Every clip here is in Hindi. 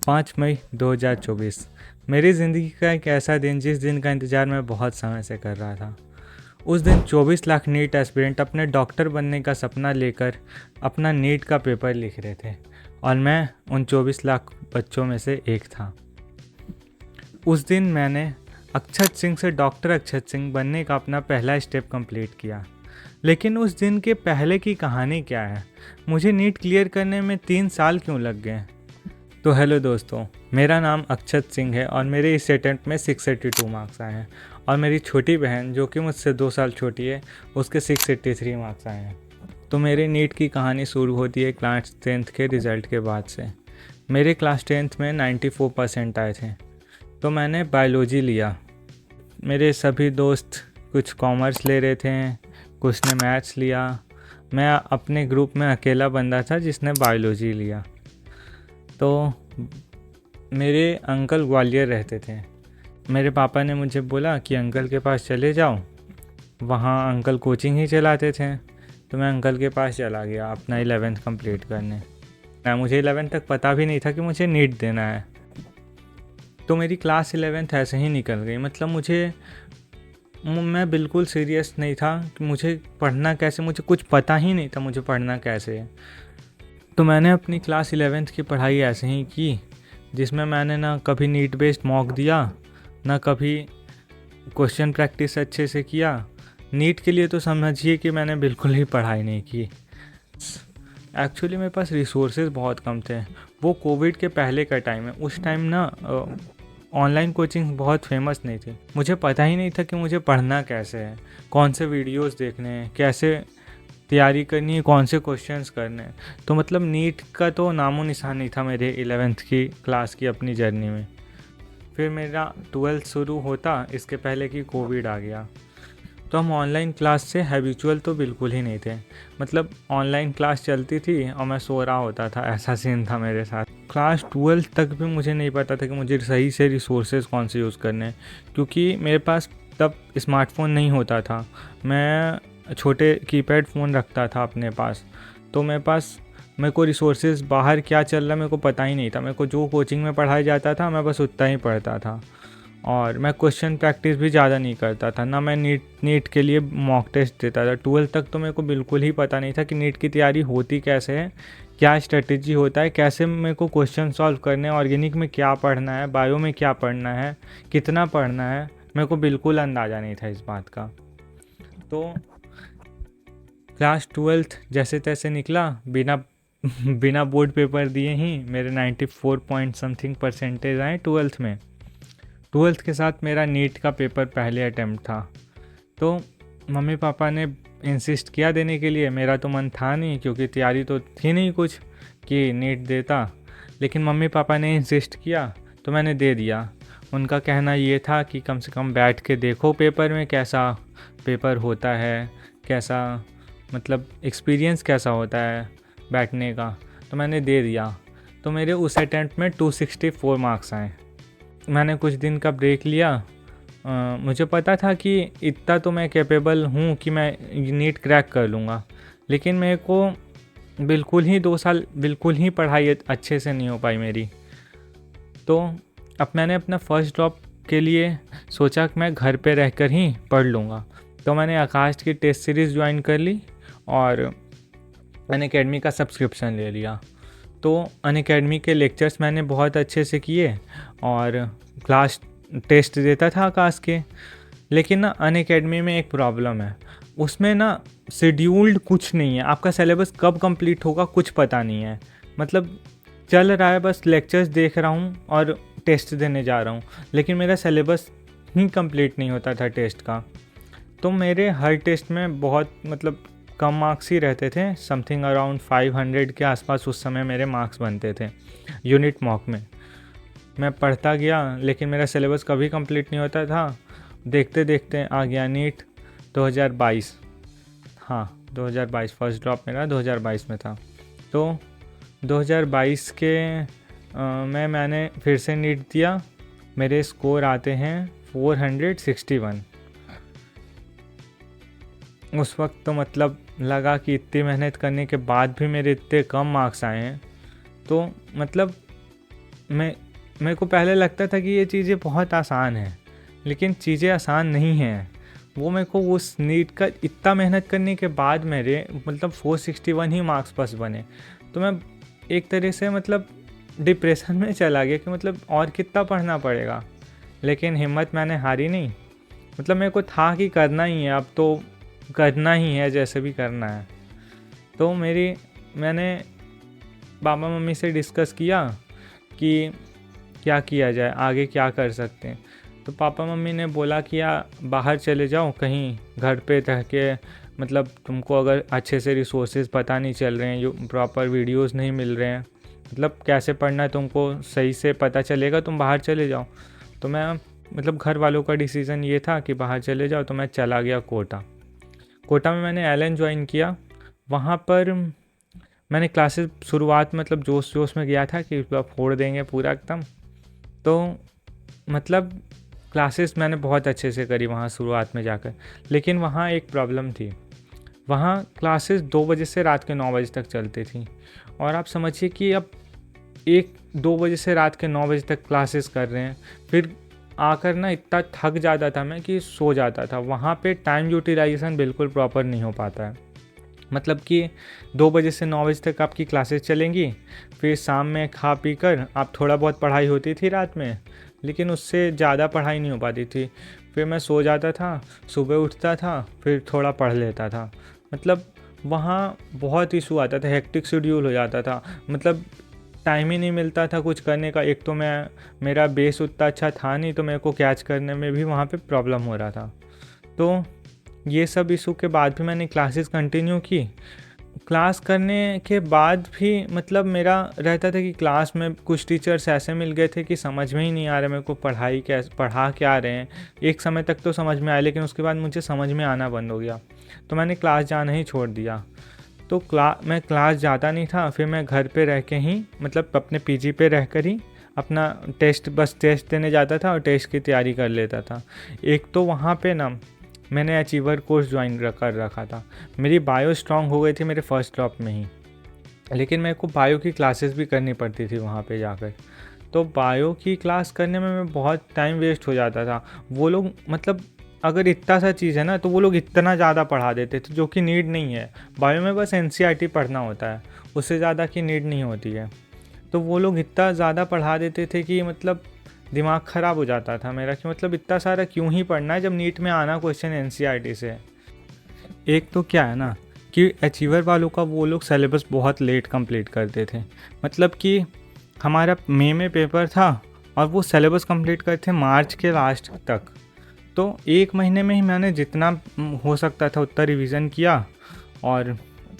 5 मई 2024 मेरी ज़िंदगी का एक ऐसा दिन जिस दिन का इंतज़ार मैं बहुत समय से कर रहा था। उस दिन 24 लाख नीट एस्पिरेंट अपने डॉक्टर बनने का सपना लेकर अपना नीट का पेपर लिख रहे थे और मैं उन 24 लाख बच्चों में से एक था। उस दिन मैंने अक्षत सिंह से डॉक्टर अक्षत सिंह बनने का अपना पहला स्टेप कंप्लीट किया। लेकिन उस दिन के पहले की कहानी क्या है? मुझे नीट क्लियर करने में 3 साल क्यों लग गए? तो हेलो दोस्तों, मेरा नाम अक्षत सिंह है और मेरे इस अटेम्प्ट में 682 मार्क्स आए हैं और मेरी छोटी बहन जो कि मुझसे 2 साल छोटी है उसके 683 मार्क्स आए हैं। तो मेरे नीट की कहानी शुरू होती है क्लास 10th के रिज़ल्ट के बाद से। मेरे क्लास 10th में 94% आए थे, तो मैंने बायोलॉजी लिया। मेरे सभी दोस्त कुछ कॉमर्स ले रहे थे, कुछ ने मैथ्स लिया। मैं अपने ग्रुप में अकेला बंदा था जिसने बायोलॉजी लिया। तो मेरे अंकल ग्वालियर रहते थे। मेरे पापा ने मुझे बोला कि अंकल के पास चले जाओ, वहाँ अंकल कोचिंग ही चलाते थे। तो मैं अंकल के पास चला गया अपना 11th कंप्लीट करने। मुझे 11th तक पता भी नहीं था कि मुझे नीट देना है। तो मेरी क्लास 11th ऐसे ही निकल गई। मतलब मैं बिल्कुल सीरियस नहीं था कि मुझे पढ़ना कैसे, मुझे कुछ पता ही नहीं था मुझे पढ़ना कैसे है। तो मैंने अपनी क्लास 11th की पढ़ाई ऐसे ही की, जिसमें मैंने ना कभी नीट बेस्ड मॉक दिया, ना कभी क्वेश्चन प्रैक्टिस अच्छे से किया। नीट के लिए तो समझिए कि मैंने बिल्कुल ही पढ़ाई नहीं की। एक्चुअली मेरे पास रिसोर्सेज बहुत कम थे। वो कोविड के पहले का टाइम है। उस टाइम ना ऑनलाइन कोचिंग बहुत फेमस नहीं थी। मुझे पता ही नहीं था कि मुझे पढ़ना कैसे है, कौन से वीडियोस देखने हैं, कैसे तैयारी करनी है, कौन से क्वेश्चंस करने हैं। तो मतलब नीट का तो नामो निशान नहीं था मेरे 11th की क्लास की अपनी जर्नी में। फिर मेरा 12th शुरू होता, इसके पहले कि कोविड आ गया। तो हम ऑनलाइन क्लास से हैबिचुअल तो बिल्कुल ही नहीं थे। मतलब ऑनलाइन क्लास चलती थी और मैं सो रहा होता था, ऐसा सीन था मेरे साथ। क्लास 12th तक भी मुझे नहीं पता था कि मुझे सही से रिसोर्सेज कौन से यूज़ करने हैं, क्योंकि मेरे पास तब स्मार्टफोन नहीं होता था। मैं छोटे कीपैड फ़ोन रखता था अपने पास। तो मेरे को रिसोर्सेज बाहर क्या चल रहा है मेरे को पता ही नहीं था। मेरे को जो कोचिंग में पढ़ाया जाता था मैं बस उतना ही पढ़ता था और मैं क्वेश्चन प्रैक्टिस भी ज़्यादा नहीं करता था। ना मैं नीट के लिए मॉक टेस्ट देता था। 12th तक तो मेरे को बिल्कुल ही पता नहीं था कि नीट की तैयारी होती कैसे है, क्या स्ट्रेटेजी होता है, कैसे मेरे को क्वेश्चन सॉल्व करने हैं, ऑर्गेनिक में क्या पढ़ना है, बायो में क्या पढ़ना है, कितना पढ़ना है। मेरे को बिल्कुल अंदाज़ा नहीं था इस बात का। तो क्लास 12th जैसे तैसे निकला, बिना बोर्ड पेपर दिए ही मेरे 94 पॉइंट समथिंग परसेंटेज आए 12th में। 12th के साथ मेरा नीट का पेपर पहले अटैम्प्ट था। तो मम्मी पापा ने इंसिस्ट किया देने के लिए। मेरा तो मन था नहीं, क्योंकि तैयारी तो थी नहीं कुछ कि नीट देता। लेकिन मम्मी पापा ने इंसिस्ट किया तो मैंने दे दिया। उनका कहना ये था कि कम से कम बैठ के देखो पेपर में कैसा पेपर होता है, कैसा मतलब एक्सपीरियंस कैसा होता है बैठने का। तो मैंने दे दिया। तो मेरे उस अटैम्प्ट में 264 मार्क्स आए। मैंने कुछ दिन का ब्रेक लिया। मुझे पता था कि इतना तो मैं कैपेबल हूँ कि मैं नीट क्रैक कर लूँगा। लेकिन मेरे को बिल्कुल ही 2 साल बिल्कुल ही पढ़ाई अच्छे से नहीं हो पाई मेरी। तो अब मैंने अपना फर्स्ट ड्रॉप के लिए सोचा कि मैं घर पे रहकर ही पढ़ लूँगा। तो मैंने आकाश की टेस्ट सीरीज़ ज्वाइन कर ली और अनअकैडमी का सब्सक्रिप्शन ले लिया। तो अनअकैडमी के लेक्चर्स मैंने बहुत अच्छे से किए और क्लास टेस्ट देता था आकाश के। लेकिन ना अनअकैडमी में एक प्रॉब्लम है, उसमें ना शेड्यूल्ड कुछ नहीं है। आपका सिलेबस कब कंप्लीट होगा कुछ पता नहीं है। मतलब चल रहा है, बस लेक्चर्स देख रहा हूँ और टेस्ट देने जा रहा हूँ, लेकिन मेरा सिलेबस ही कंप्लीट नहीं होता था टेस्ट का। तो मेरे हर टेस्ट में बहुत मतलब कम मार्क्स ही रहते थे। समथिंग अराउंड 500 के आसपास उस समय मेरे मार्क्स बनते थे यूनिट मॉक में। मैं पढ़ता गया लेकिन मेरा सिलेबस कभी कंप्लीट नहीं होता था। देखते देखते आ गया नीट 2022। हाँ, 2022 फर्स्ट ड्रॉप मेरा 2022 में था। तो 2022 के मैंने फिर से नीट दिया। मेरे स्कोर आते हैं 461। उस वक्त तो मतलब लगा कि इतनी मेहनत करने के बाद भी मेरे इतने कम मार्क्स आए हैं। तो मतलब मेरे को पहले लगता था कि ये चीज़ें बहुत आसान हैं, लेकिन चीज़ें आसान नहीं हैं। वो मेरे को उस नीट का इतना मेहनत करने के बाद मेरे मतलब 461 ही मार्क्स बस बने। तो मैं एक तरह से मतलब डिप्रेशन में चला गया कि मतलब और कितना पढ़ना पड़ेगा। लेकिन हिम्मत मैंने हारी नहीं। मतलब मेरे को था कि करना ही है, अब तो करना ही है, जैसे भी करना है। तो मैंने पापा मम्मी से डिस्कस किया कि क्या किया जाए, आगे क्या कर सकते हैं। तो पापा मम्मी ने बोला कि या बाहर चले जाओ कहीं, घर पे रह के मतलब तुमको अगर अच्छे से रिसोर्सेज पता नहीं चल रहे हैं, प्रॉपर वीडियोस नहीं मिल रहे हैं, मतलब कैसे पढ़ना है तुमको सही से पता चलेगा, तुम बाहर चले जाओ। तो मैं मतलब घर वालों का डिसीज़न ये था कि बाहर चले जाओ। तो मैं चला गया कोटा में मैंने एलन ज्वाइन किया। वहाँ पर मैंने क्लासेस शुरुआत मतलब जोश जोश में गया था कि फोड़ देंगे पूरा एकदम। तो मतलब क्लासेस मैंने बहुत अच्छे से करी वहाँ शुरुआत में जाकर। लेकिन वहाँ एक प्रॉब्लम थी, वहाँ क्लासेस 2 बजे से रात के 9 बजे तक चलती थी। और आप समझिए कि अब 1-2 बजे से रात के 9 बजे तक क्लासेस कर रहे हैं, फिर आकर ना इतना थक जाता था मैं कि सो जाता था। वहाँ पे टाइम यूटिलाइजेशन बिल्कुल प्रॉपर नहीं हो पाता है। मतलब कि 2 बजे से 9 बजे तक आपकी क्लासेस चलेंगी, फिर शाम में खा पी कर आप थोड़ा बहुत पढ़ाई होती थी रात में, लेकिन उससे ज़्यादा पढ़ाई नहीं हो पाती थी। फिर मैं सो जाता था, सुबह उठता था, फिर थोड़ा पढ़ लेता था। मतलब वहाँ बहुत इशू आता था, हेक्टिक शेड्यूल हो जाता था। मतलब टाइम ही नहीं मिलता था कुछ करने का। एक तो मेरा बेस उतना अच्छा था नहीं, तो मेरे को कैच करने में भी वहाँ पे प्रॉब्लम हो रहा था। तो ये सब इशू के बाद भी मैंने क्लासेस कंटिन्यू की। क्लास करने के बाद भी मतलब मेरा रहता था कि क्लास में कुछ टीचर्स ऐसे मिल गए थे कि समझ में ही नहीं आ रहा मेरे को पढ़ा क्या रहे हैं। एक समय तक तो समझ में आया, लेकिन उसके बाद मुझे समझ में आना बंद हो गया, तो मैंने क्लास जाना ही छोड़ दिया। तो मैं क्लास जाता नहीं था। फिर मैं घर पे रह के ही मतलब अपने पीजी पे रह कर ही अपना टेस्ट देने जाता था और टेस्ट की तैयारी कर लेता था। एक तो वहाँ पे ना मैंने अचीवर कोर्स ज्वाइन कर रखा था। मेरी बायो स्ट्रांग हो गई थी मेरे फर्स्ट ड्रॉप में ही, लेकिन मेरे को बायो की क्लासेस भी करनी पड़ती थी वहाँ पे जाकर। तो बायो की क्लास करने में मैं बहुत टाइम वेस्ट हो जाता था। वो लोग मतलब अगर इतना सा चीज़ है ना, तो वो लोग इतना ज़्यादा पढ़ा देते थे, जो कि नीड नहीं है। बायो में बस एनसीईआरटी पढ़ना होता है, उससे ज़्यादा की नीड नहीं होती है। तो वो लोग इतना ज़्यादा पढ़ा देते थे कि मतलब दिमाग ख़राब हो जाता था मेरा कि मतलब इतना सारा क्यों ही पढ़ना है जब नीट में आना क्वेश्चन एनसीईआरटी से। एक तो क्या है ना कि अचीवर वालों का वो लोग सिलेबस बहुत लेट कंप्लीट करते थे। मतलब कि हमारा मई में पेपर था और वो सिलेबस कंप्लीट करते थे मार्च के लास्ट तक। तो 1 महीने में ही मैंने जितना हो सकता था उतना रिवीजन किया, और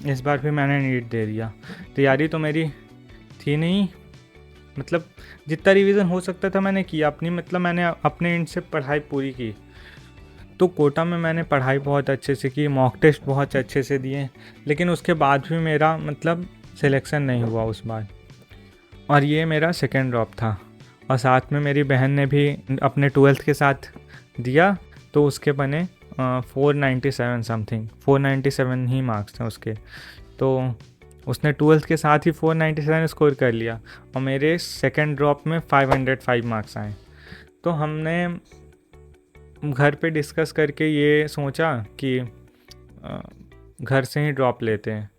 इस बार फिर मैंने नीट दे दिया। तैयारी तो मेरी थी नहीं, मतलब जितना रिवीजन हो सकता था मैंने किया अपनी, मतलब मैंने अपने एंड से पढ़ाई पूरी की। तो कोटा में मैंने पढ़ाई बहुत अच्छे से की, मॉक टेस्ट बहुत अच्छे से दिए, लेकिन उसके बाद भी मेरा मतलब सिलेक्शन नहीं हुआ उस बार। और ये मेरा सेकेंड ड्रॉप था। और साथ में मेरी बहन ने भी अपने 12th के साथ दिया, तो उसके बने 497 समथिंग, 497 ही मार्क्स थे उसके। तो उसने 12th के साथ ही 497 स्कोर कर लिया और मेरे सेकेंड ड्रॉप में 505 मार्क्स आए। तो हमने घर पे डिस्कस करके ये सोचा कि घर से ही ड्रॉप लेते हैं।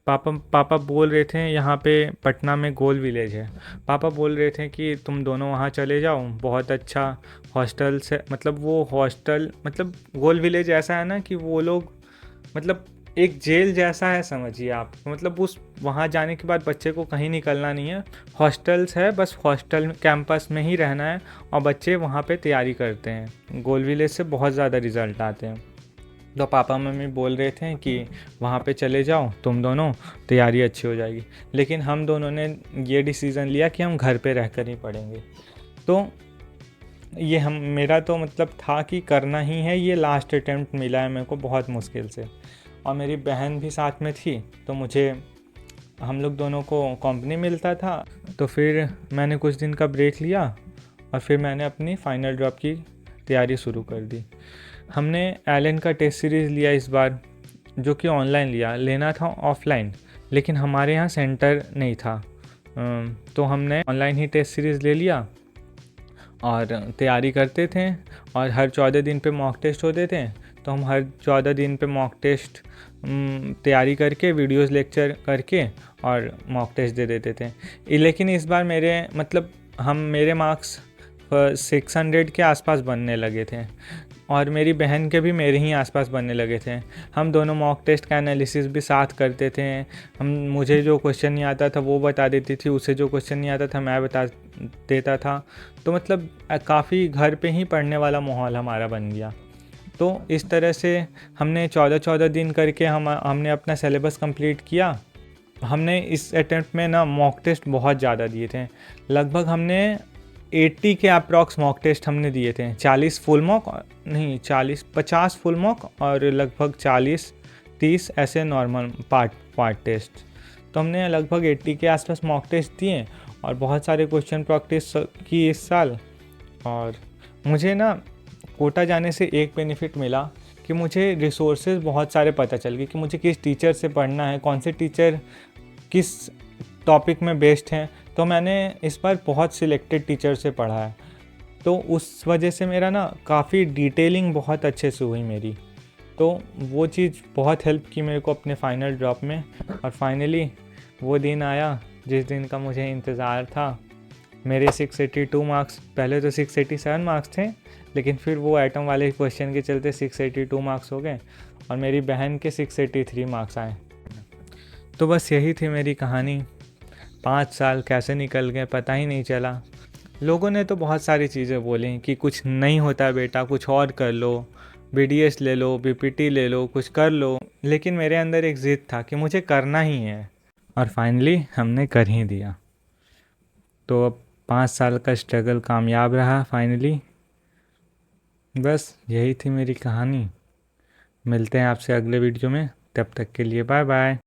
पापा बोल रहे थे यहाँ पे पटना में गोल विलेज है, पापा बोल रहे थे कि तुम दोनों वहाँ चले जाओ, बहुत अच्छा हॉस्टल से, मतलब वो हॉस्टल मतलब गोल विलेज ऐसा है ना कि वो लोग मतलब एक जेल जैसा है समझिए आप। मतलब उस वहाँ जाने के बाद बच्चे को कहीं निकलना नहीं है, हॉस्टल्स है, बस हॉस्टल कैंपस में ही रहना है और बच्चे वहाँ पे तैयारी करते हैं। गोल विलेज से बहुत ज़्यादा रिजल्ट आते हैं। तो पापा मम्मी बोल रहे थे कि वहाँ पे चले जाओ तुम दोनों, तैयारी अच्छी हो जाएगी। लेकिन हम दोनों ने ये डिसीज़न लिया कि हम घर पे रहकर ही पढ़ेंगे। तो ये मेरा तो मतलब था कि करना ही है, ये लास्ट अटेम्प्ट मिला है मेरे को बहुत मुश्किल से। और मेरी बहन भी साथ में थी, तो हम लोग दोनों को कंपनी मिलता था। तो फिर मैंने कुछ दिन का ब्रेक लिया और फिर मैंने अपनी फाइनल ड्रॉप की तैयारी शुरू कर दी। हमने एलन का टेस्ट सीरीज़ लिया इस बार, जो कि ऑनलाइन लेना था ऑफलाइन, लेकिन हमारे यहाँ सेंटर नहीं था। तो हमने ऑनलाइन ही टेस्ट सीरीज़ ले लिया और तैयारी करते थे। और हर 14 दिन पे मॉक टेस्ट होते थे, तो हम हर 14 दिन पे मॉक टेस्ट तैयारी करके वीडियोस लेक्चर करके और मॉक टेस्ट दे देते थे। लेकिन इस बार मेरे मार्क्स 600 के आसपास बनने लगे थे और मेरी बहन के भी मेरे ही आसपास बनने लगे थे। हम दोनों मॉक टेस्ट का एनालिसिस भी साथ करते थे। मुझे जो क्वेश्चन नहीं आता था वो बता देती थी, उसे जो क्वेश्चन नहीं आता था मैं बता देता था। तो मतलब काफ़ी घर पे ही पढ़ने वाला माहौल हमारा बन गया। तो इस तरह से हमने 14-14 दिन करके हमने अपना सिलेबस कंप्लीट किया। हमने इस अटेम्प्ट में ना मॉक टेस्ट बहुत ज़्यादा दिए थे। लगभग हमने 80 के अप्रॉक्स मॉक टेस्ट हमने दिए थे। 40 फुल मॉक नहीं, 50 फुल मॉक और लगभग 40-30 ऐसे नॉर्मल पार्ट टेस्ट। तो हमने लगभग 80 के आसपास मॉक टेस्ट दिए और बहुत सारे क्वेश्चन प्रैक्टिस की इस साल। और मुझे ना कोटा जाने से एक बेनिफिट मिला कि मुझे रिसोर्सेज बहुत सारे पता चल गए कि मुझे किस टीचर से पढ़ना है, कौन से टीचर किस टॉपिक में बेस्ट हैं। तो मैंने इस बार बहुत सिलेक्टेड टीचर से पढ़ा है, तो उस वजह से मेरा ना काफ़ी डिटेलिंग बहुत अच्छे से हुई मेरी। तो वो चीज़ बहुत हेल्प की मेरे को अपने फाइनल ड्रॉप में। और फाइनली वो दिन आया जिस दिन का मुझे इंतज़ार था। मेरे 682 मार्क्स, पहले तो 687 मार्क्स थे, लेकिन फिर वो एटम वाले क्वेश्चन के चलते 682 मार्क्स हो गए और मेरी बहन के 683 मार्क्स आए। तो बस यही थी मेरी कहानी। 5 साल कैसे निकल गए पता ही नहीं चला। लोगों ने तो बहुत सारी चीज़ें बोली कि कुछ नहीं होता बेटा, कुछ और कर लो, BDS ले लो, BPT ले लो, कुछ कर लो। लेकिन मेरे अंदर एक ज़िद था कि मुझे करना ही है और फाइनली हमने कर ही दिया। तो अब 5 साल का स्ट्रगल कामयाब रहा फाइनली। बस यही थी मेरी कहानी। मिलते हैं आपसे अगले वीडियो में, तब तक के लिए बाय बाय।